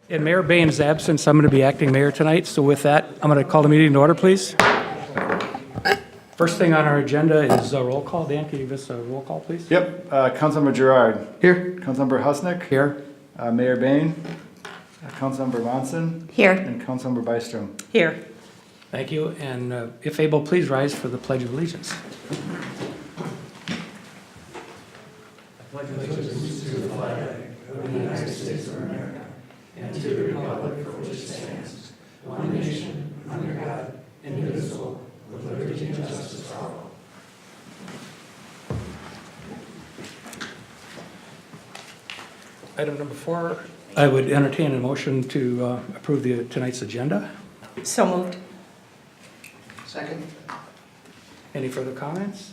And Mayor Bain is absent, so I'm going to be acting mayor tonight. So with that, I'm going to call the meeting to order, please. First thing on our agenda is a roll call. Dan, can you give us a roll call, please? Yep, Councilmember Gerard. Here. Councilmember Husnick. Here. Mayor Bain. Councilmember Monson. Here. And Councilmember Byström. Here. Thank you. And if able, please rise for the Pledge of Allegiance. Item number 4, I would entertain a motion to approve tonight's agenda. So moved. Second. Any further comments?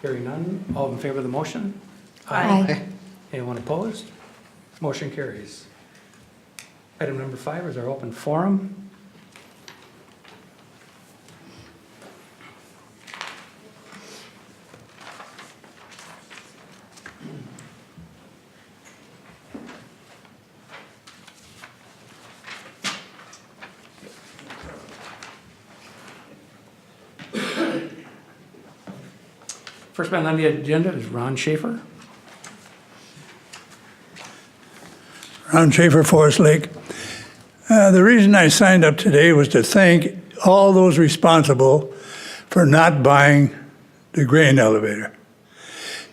Hearing none, all in favor of the motion? Aye. Anyone opposed? Motion carries. Item number 5 is our open forum. First man on the agenda is Ron Schaefer. Ron Schaefer, Forest Lake. The reason I signed up today was to thank all those responsible for not buying the grain elevator.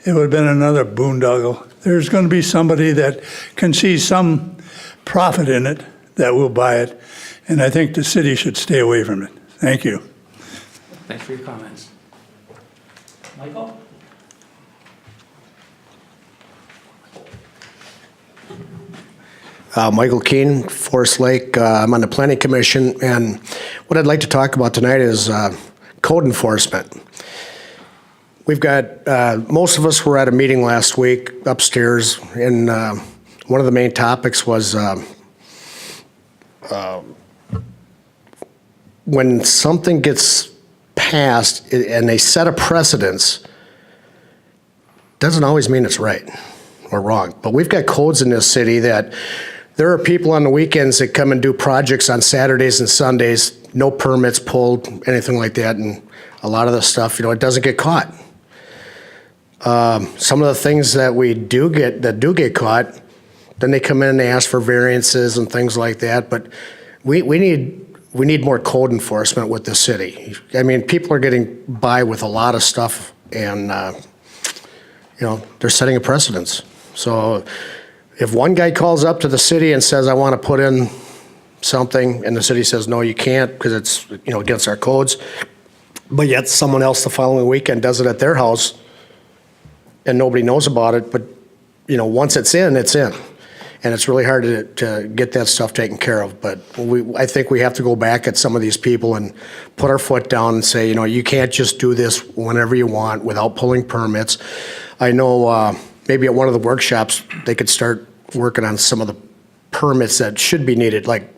It would have been another boondoggle. There's going to be somebody that can see some profit in it that will buy it, and I think the city should stay away from it. Thank you. Thanks for your comments. Michael? Michael Keene, Forest Lake. I'm on the Planning Commission, and what I'd like to talk about tonight is code enforcement. We've got, most of us were at a meeting last week upstairs, and one of the main topics was when something gets passed and they set a precedence, doesn't always mean it's right or wrong. But we've got codes in this city that there are people on the weekends that come and do projects on Saturdays and Sundays, no permits pulled, anything like that, and a lot of the stuff, it doesn't get caught. Some of the things that do get caught, then they come in and they ask for variances and things like that. But we need more code enforcement with the city. I mean, people are getting by with a lot of stuff, and they're setting a precedence. So if one guy calls up to the city and says, I want to put in something, and the city says, no, you can't because it's against our codes, but yet someone else the following weekend does it at their house and nobody knows about it, but once it's in, and it's really hard to get that stuff taken care of. But I think we have to go back at some of these people and put our foot down and say, you can't just do this whenever you want without pulling permits. I know maybe at one of the workshops, they could start working on some of the permits that should be needed, like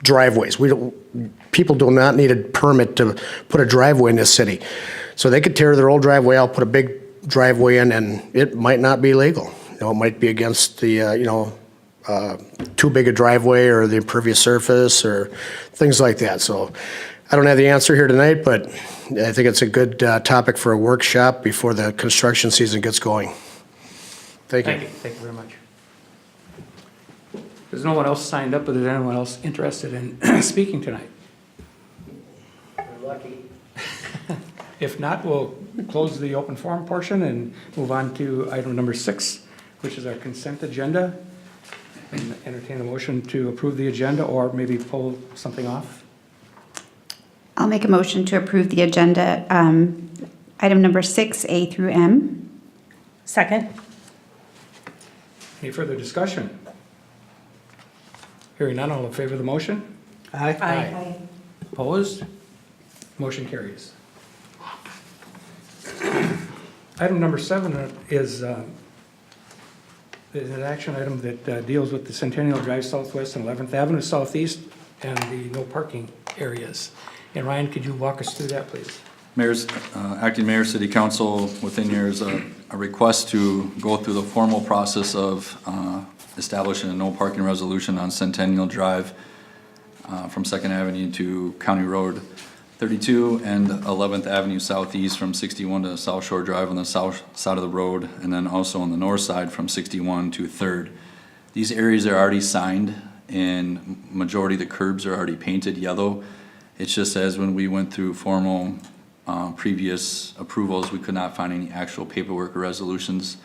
driveways. People do not need a permit to put a driveway in this city. So they could tear their old driveway out, put a big driveway in, and it might not be legal. It might be against the, too big a driveway or the impervious surface or things like that. So I don't have the answer here tonight, but I think it's a good topic for a workshop before the construction season gets going. Thank you. Thank you very much. There's no one else signed up, but is there anyone else interested in speaking tonight? We're lucky. If not, we'll close the open forum portion and move on to item number 6, which is our consent agenda. And entertain a motion to approve the agenda or maybe pull something off. I'll make a motion to approve the agenda, item number 6, A through M. Second. Any further discussion? Hearing none, all in favor of the motion? Aye. Opposed? Motion carries. Item number 7 is an action item that deals with the Centennial Drive Southwest and 11th Avenue Southeast and the no parking areas. And Ryan, could you walk us through that, please? Acting Mayor, City Council, within here is a request to go through the formal process of establishing a no parking resolution on Centennial Drive from Second Avenue to County Road 32 and 11th Avenue Southeast from 61 to South Shore Drive on the south side of the road, and then also on the north side from 61 to 3rd. These areas are already signed, and majority of the curbs are already painted yellow. It's just as when we went through formal previous approvals, we could not find any actual paperwork or resolutions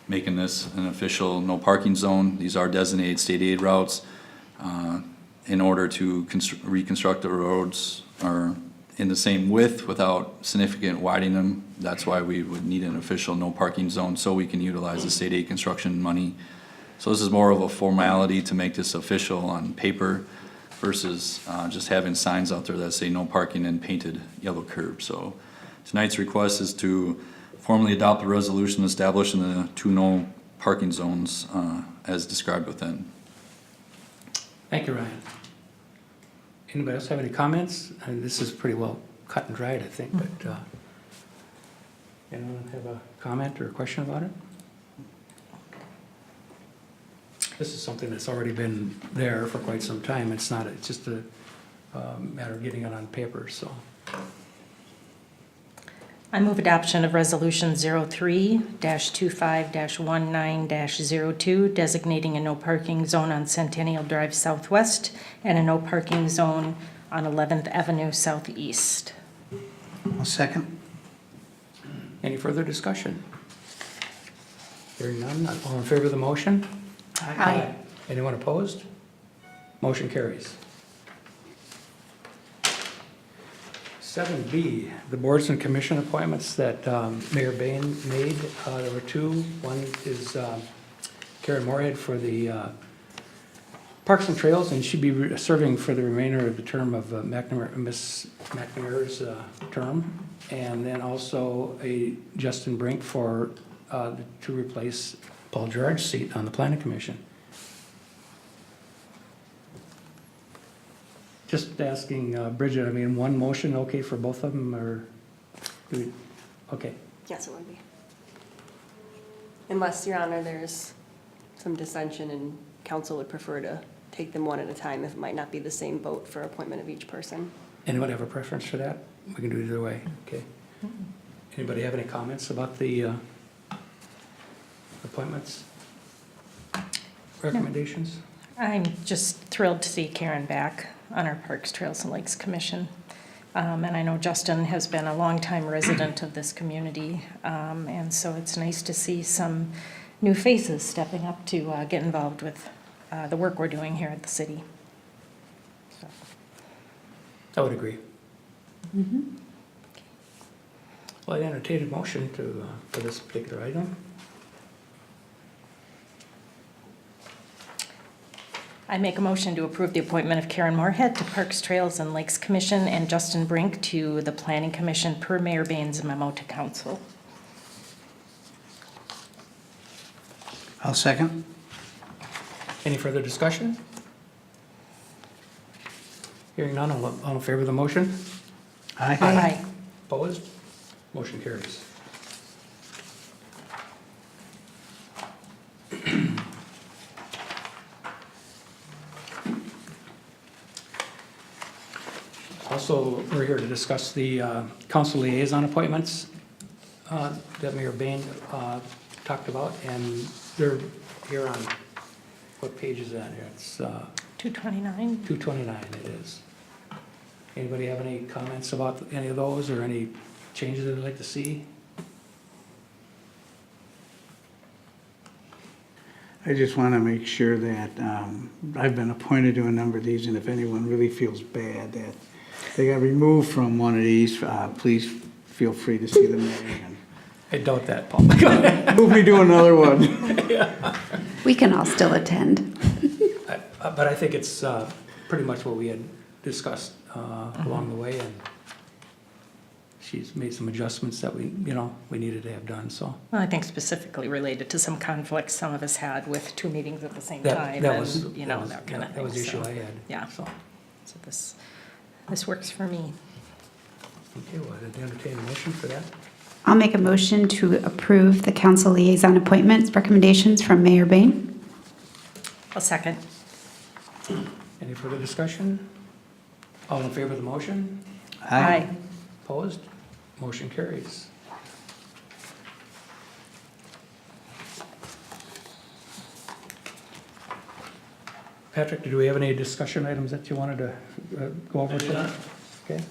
making this an official no parking zone. These are designated state aid routes. In order to reconstruct the roads are in the same width without significant widening them. That's why we would need an official no parking zone so we can utilize the state aid construction money. So this is more of a formality to make this official on paper versus just having signs out there that say no parking and painted yellow curb. So tonight's request is to formally adopt the resolution establishing the 2 no parking zones as described within. Thank you, Ryan. Anybody else have any comments? This is pretty well cut and dried, I think, but anyone have a comment or a question about it? This is something that's already been there for quite some time. It's just a matter of getting it on paper, so. I move adoption of Resolution 03-25-19-02, designating a no parking zone on Centennial Drive Southwest and a no parking zone on 11th Avenue Southeast. I'll second. Any further discussion? Hearing none, all in favor of the motion? Aye. Anyone opposed? Motion carries. 7B, the boards and commission appointments that Mayor Bain made. There were 2. One is Karen Moorhead for the Parks and Trails, and she'd be serving for the remainder of the term of Miss McNamara's term. And then also a Justin Brink to replace Paul Gerard's seat on the planning commission. Just asking Bridget, I mean, one motion okay for both of them, or, okay. Yes, it would be. Unless, Your Honor, there's some dissension and council would prefer to take them one at a time if it might not be the same vote for appointment of each person. Anybody have a preference for that? We can do it either way, okay. Anybody have any comments about the appointments? Recommendations? I'm just thrilled to see Karen back on our Parks, Trails, and Lakes Commission. And I know Justin has been a longtime resident of this community, and so it's nice to see some new faces stepping up to get involved with the work we're doing here at the city. So. I would agree. Well, I entertain a motion for this particular item. I make a motion to approve the appointment of Karen Moorhead to Parks, Trails, and Lakes Commission and Justin Brink to the Planning Commission per Mayor Bain's memo to council. I'll second. Any further discussion? Hearing none, all in favor of the motion? Aye. Opposed? Motion carries. Also, we're here to discuss the council liaison appointments that Mayor Bain talked about, and they're here on, what page is that here? It's 229. 229 it is. Anybody have any comments about any of those or any changes they'd like to see? I just want to make sure that I've been appointed to a number of these, and if anyone really feels bad that they got removed from one of these, please feel free to see the name and I doubt that, Paul. move me to another one. We can all still attend. But I think it's pretty much what we had discussed along the way, and she's made some adjustments that we needed to have done, so. Well, I think specifically related to some conflicts some of us had with 2 meetings at the same That time. was, and, that kind of thing. That was the issue so, I had. Yeah. So, So this works for me. Okay, well, I'd entertain a motion for that. I'll make a motion to approve the council liaison appointments recommendations from Mayor Bain. A second. Any further discussion? All in favor of the motion? Aye. Opposed? Motion carries. Patrick, do we have any discussion items that you wanted to go over? Okay.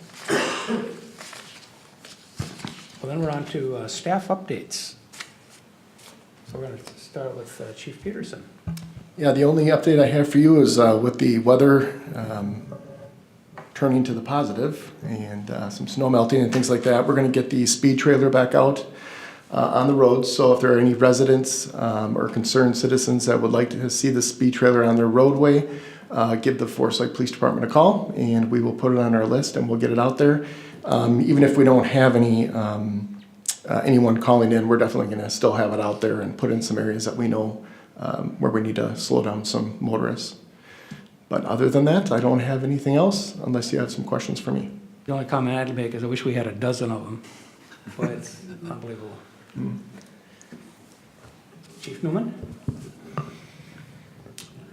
Well, then we're on to staff updates. So we're going to start with Chief Peterson. Yeah, the only update I have for you is with the weather turning to the positive and some snow melting and things like that, we're going to get the speed trailer back out on the roads. So if there are any residents or concerned citizens that would like to see the speed trailer on their roadway, give the Forest Lake Police Department a call and we will put it on our list and we'll get it out there. Even if we don't have any anyone calling in, we're definitely going to still have it out there and put in some areas that we know where we need to slow down some motorists. But other than that, I don't have anything else unless you have some questions for me. The only comment I'd make is I wish we had a dozen of them, but it's unbelievable. Chief Newman?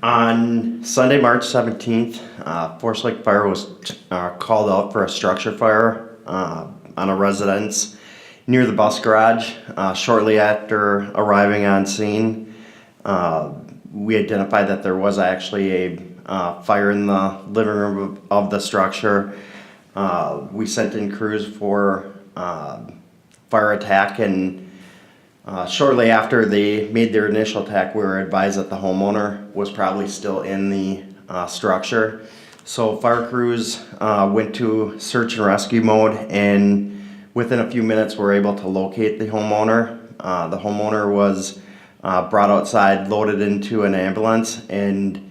On Sunday, March 17th, Forest Lake Fire was called out for a structure fire on a residence near the bus garage. Shortly after arriving on scene, we identified that there was actually a fire in the living room of the structure. We sent in crews for fire attack, and shortly after they made their initial attack, we were advised that the homeowner was probably still in the structure. So fire crews went to search and rescue mode, and within a few minutes were able to locate the homeowner. The homeowner was brought outside, loaded into an ambulance, and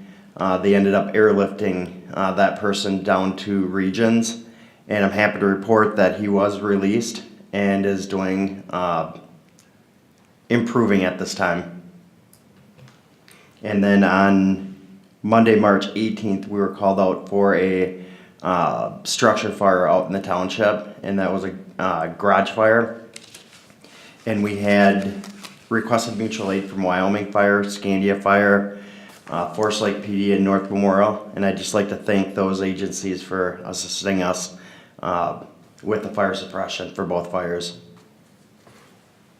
they ended up airlifting that person down to Regions. And I'm happy to report that he was released and is doing improving at this time. And then on Monday, March 18th, we were called out for a structure fire out in the township, and that was a garage fire. And we had requested mutual aid from Wyoming Fire, Scandia Fire, Forest Lake PD, and North Memorial. And I'd just like to thank those agencies for assisting us with the fire suppression for both fires.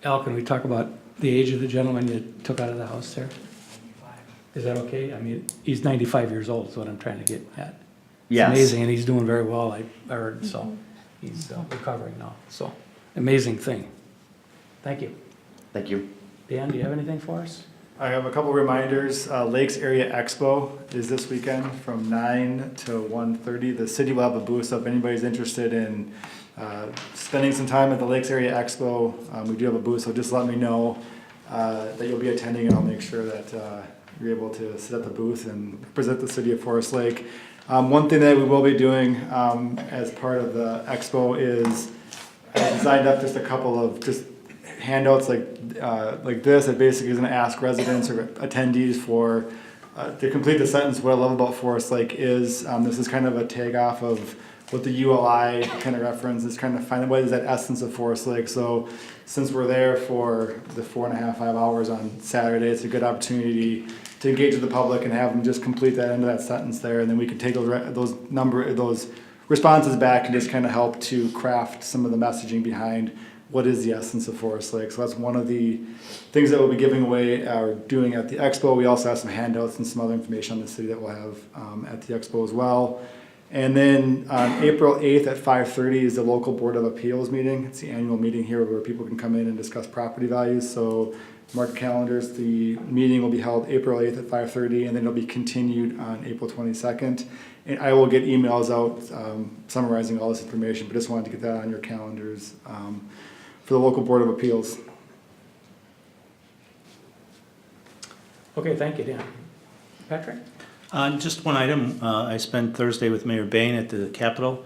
Al, can we talk about the age of the gentleman you took out of the house there? 95. Is that okay? I mean, he's 95 years old is what I'm trying to get at. It's Yes. amazing, and he's doing very well, I heard, so he's recovering now. So, amazing thing. Thank you. Thank you. Dan, do you have anything for us? I have a couple reminders. Lakes Area Expo is this weekend from 9 to 1:30. The city will have a booth, so if anybody's interested in spending some time at the Lakes Area Expo, we do have a booth, so just let me know that you'll be attending, and I'll make sure that you're able to sit at the booth and present the city of Forest Lake. One thing that we will be doing as part of the expo is I designed up just a couple of just handouts like this that basically is going to ask residents or attendees for to complete the sentence, what I love about Forest Lake is. This is kind of a tag off of what the ULI kind of reference is, trying to find what is that essence of Forest Lake. So since we're there for the 4.5, 5 hours on Saturday, it's a good opportunity to engage with the public and have them just complete that end of that sentence there, and then we can take those responses back and just kind of help to craft some of the messaging behind what is the essence of Forest Lake. So that's one of the things that we'll be giving away or doing at the expo. We also have some handouts and some other information on the city that we'll have at the expo as well. And then on April 8th at 5:30 is the local Board of Appeals meeting. It's the annual meeting here where people can come in and discuss property values. So mark calendars. The meeting will be held April 8th at 5:30, and then it'll be continued on April 22nd. And I will get emails out summarizing all this information, but just wanted to get that on your calendars for the local Board of Appeals. Okay, thank you, Dan. Patrick? Just one item. I spent Thursday with Mayor Bain at the Capitol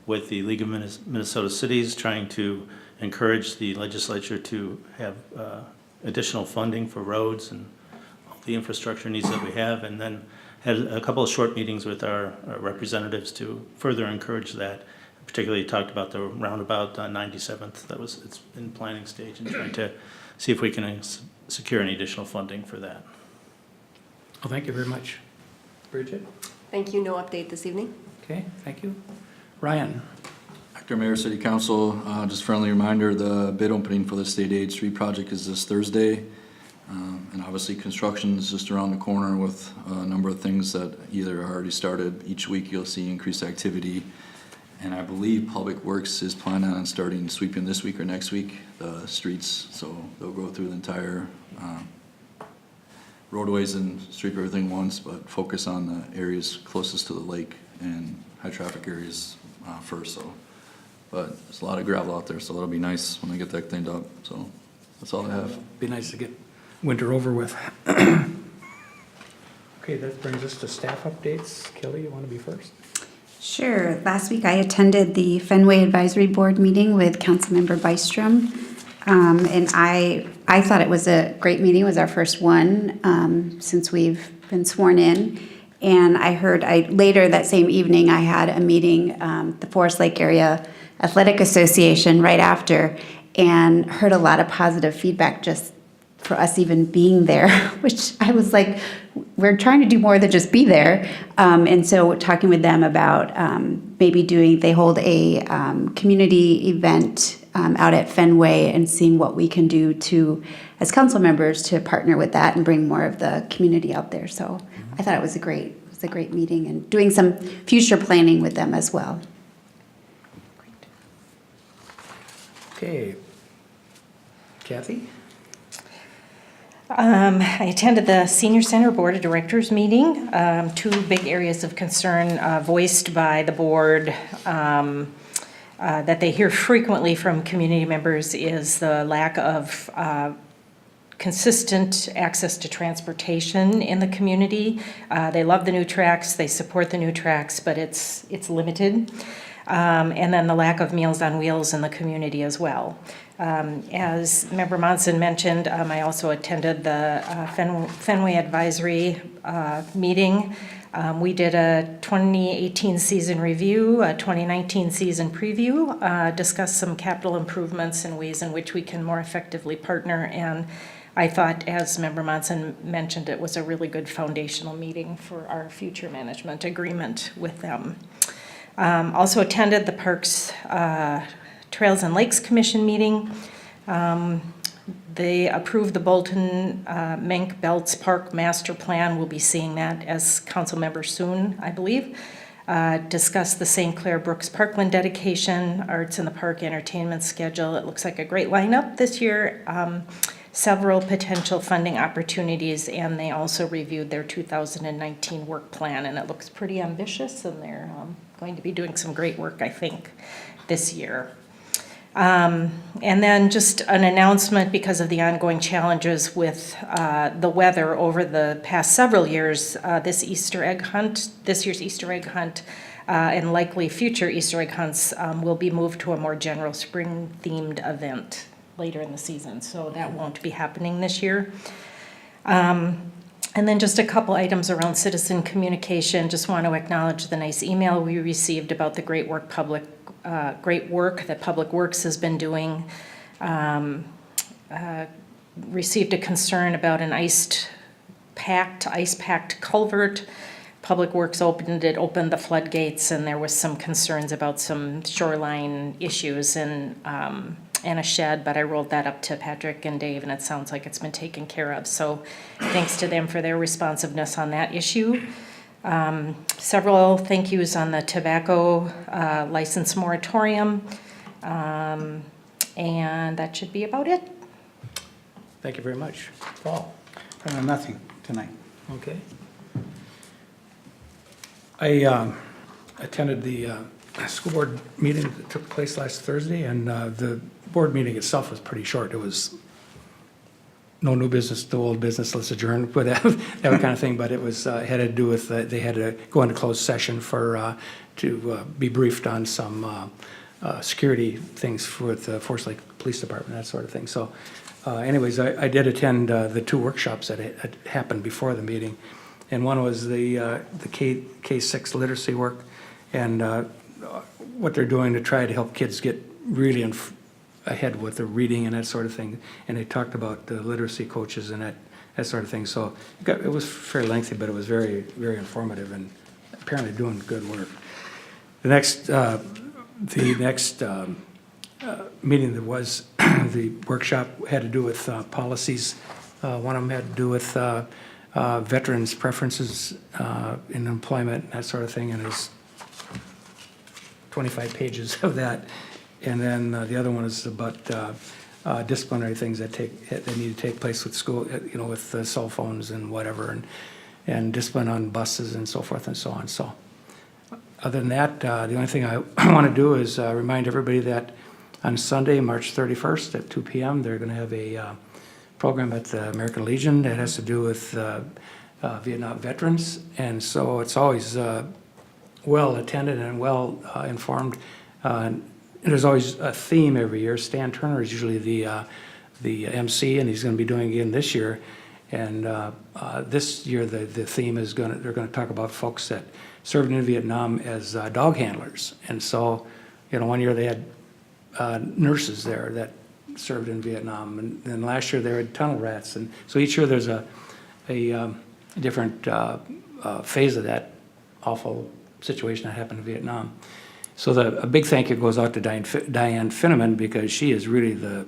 with the League of Minnesota Cities, trying to encourage the legislature to have additional funding for roads and all the infrastructure needs that we have, and then had a couple of short meetings with our representatives to further encourage that. particularly talked about the roundabout on 97th. It's in planning stage and trying to see if we can secure any additional funding for that. Well, thank you very much. Bridget? Thank you, no update this evening. Okay, thank you. Ryan? Actor Mayor, City Council, just friendly reminder, the bid opening for the State Aid Street project is this Thursday. And obviously, construction is just around the corner with a number of things that either are already started. Each week, you'll see increased activity. And I believe Public Works is planning on starting sweeping this week or next week, the streets. So they'll go through the entire roadways and sweep everything once, but focus on the areas closest to the lake and high traffic areas first. So, but there's a lot of gravel out there, so that'll be nice when they get that cleaned up. So that's all I have. Be nice to get winter over with. Okay, that brings us to staff updates. Kelly, you want to be first? Sure. Last week I attended the Fenway Advisory Board meeting with Councilmember Bystrom. And I thought it was a great meeting. It was our first one since we've been sworn in. And I heard later that same evening I had a meeting, the Forest Lake Area Athletic Association right after, and heard a lot of positive feedback just for us even being there, which I was like, we're trying to do more than just be there. And so talking with them about maybe they hold a community event out at Fenway and seeing what we can do as council members to partner with that and bring more of the community out there. So I thought it was a great meeting and doing some future planning with them as well. Okay. Kathy? I attended the Senior Center Board of Directors meeting. Two big areas of concern voiced by the board that they hear frequently from community members is the lack of consistent access to transportation in the community. They love the new tracks, they support the new tracks, but it's limited. And then the lack of Meals on Wheels in the community as well. As Member Monson mentioned, I also attended the Fenway Advisory meeting. We did a 2018 season review, a 2019 season preview, discussed some capital improvements and ways in which we can more effectively partner. And I thought, as Member Monson mentioned, it was a really good foundational meeting for our future management agreement with them. Also attended the Parks, Trails and Lakes Commission meeting. They approved the Bolton Menk Belts Park Master Plan. We'll be seeing that as council members soon, I believe. Discussed the St. Clair Brooks Parkland dedication, Arts in the Park entertainment schedule. It looks like a great lineup this year. Several potential funding opportunities, and they also reviewed their 2019 work plan, and it looks pretty ambitious, and they're going to be doing some great work, I think, this year. And then just an announcement because of the ongoing challenges with the weather over the past several years, this year's Easter egg hunt, and likely future Easter egg hunts will be moved to a more general spring-themed event later in the season, so that won't be happening this year. And then just a couple items around citizen communication. Just want to acknowledge the nice email we received about the great work that Public Works has been doing. Received a concern about an ice-packed culvert. Public Works opened the floodgates, and there was some concerns about some shoreline issues and a shed, but I rolled that up to Patrick and Dave, and it sounds like it's been taken care of. So thanks to them for their responsiveness on that issue. Several thank yous on the tobacco license moratorium, and that should be about it. Thank you very much. Paul? Nothing tonight. Okay. I attended the school board meeting that took place last Thursday, and the board meeting itself was pretty short. It was no new business, no old business, let's adjourn, but that kind of thing. But it was had to do with they had to go into closed session to be briefed on some security things with the Forest Lake Police Department, that sort of thing. So, anyways, I did attend the two workshops that had happened before the meeting, and one was the K6 literacy work, and what they're doing to try to help kids get really ahead with the reading and that sort of thing. And they talked about the literacy coaches and that sort of thing. So it was fairly lengthy, but it was very, very informative and apparently doing good work. The next meeting that was, the workshop had to do with policies. One of them had to do with veterans' preferences in employment, that sort of thing, and there's 25 pages of that. And then the other one is about disciplinary things that need to take place with school, with cell phones and whatever, and discipline on buses and so forth and so on. So other than that, the only thing I want to do is remind everybody that on Sunday, March 31st at 2 p.m., they're going to have a program at the American Legion that has to do with Vietnam veterans. And so it's always well attended and well informed. There's always a theme every year. Stan Turner is usually the MC, and he's going to be doing it again this year. And this year the theme is they're going to talk about folks that served in Vietnam as dog handlers. And so, one year they had nurses there that served in Vietnam, and then last year they had tunnel rats. And so each year there's a different phase of that awful situation that happened in Vietnam. So a big thank you goes out to Diane Finneman, because she is really the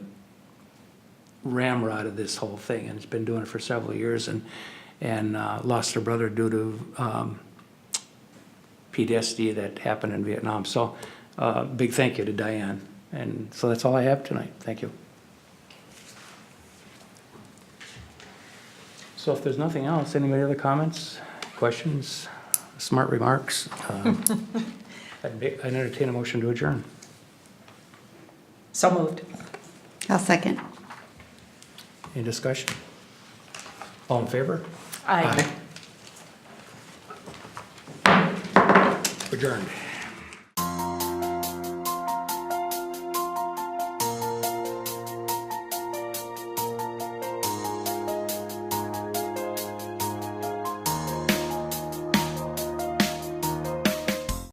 ramrod of this whole thing, and has been doing it for several years, and lost her brother due to PTSD that happened in Vietnam. So big thank you to Diane. And so that's all I have tonight. Thank you. So if there's nothing else, anybody other comments, questions, smart remarks? I'd entertain a motion to adjourn. So moved. I'll second. Any discussion? All in favor? Aye. Adjourned.